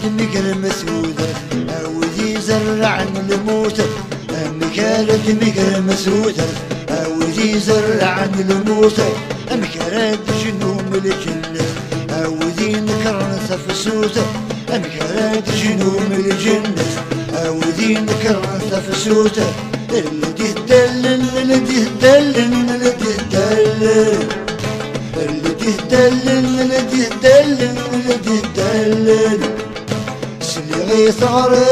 مقر مسودة أودي زرع الموت مكالد مقر مسودة أودي زرع الموت مكالد جنوم الجنة أودي نكرنس فسوته مكالد جنوم الجنة أودي نكرنس فسوته الذي تدلل الذي تدلل الذي تدلل الذي تدلل الذي تدلل الذي تدلل سلي غيث غريب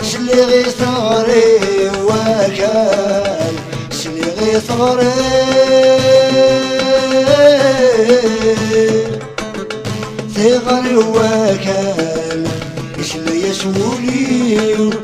سلي غيث غريب وكال سلي غيث غريب ثغر وكال سلي يسولي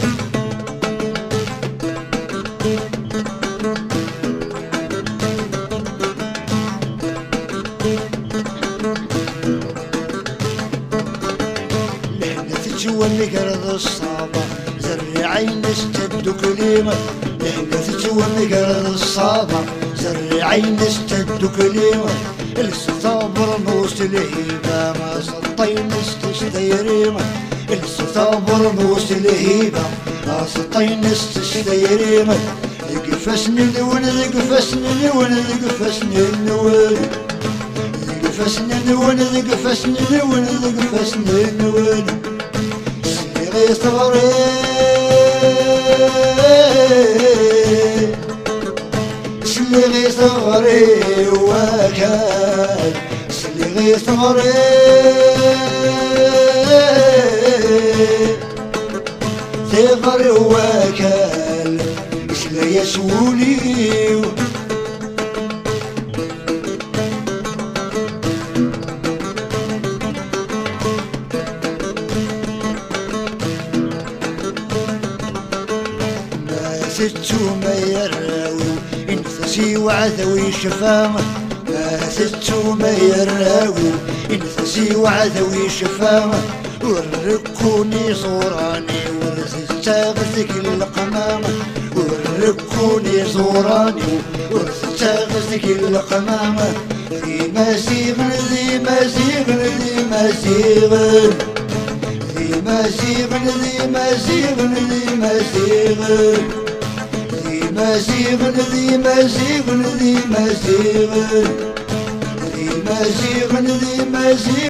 والقرض الصابة زرعين استدوا كلمة لهلثت والقرض الصابة زرعين استدوا كلمة الستابر نوس الهيبة ما سطين استشتيريمة الستابر نوس الهيبة ما سطين استشتيريمة يقفسني الون يقفسني الون يقفسني الون يقفسني الون يقفسني الون يقفسني الون غيث غريب سلي غيث غريب وكال سلي غيث غريب ثغر وكال سلي يسولي ستو ما يراوي انفسي وعذوي شفامة ما ستو ما يراوي انفسي وعذوي شفامة وركوني صوراني ورثت غزك القمامة وركوني صوراني ورثت غزك القمامة ذي مسيغ ذي مسيغ ذي مسيغ ذي مسيغ ذي مسيغ ذي مسيغ مزيغ ذي مزيغ ذي مزيغ ذي مزيغ ذي مزيغ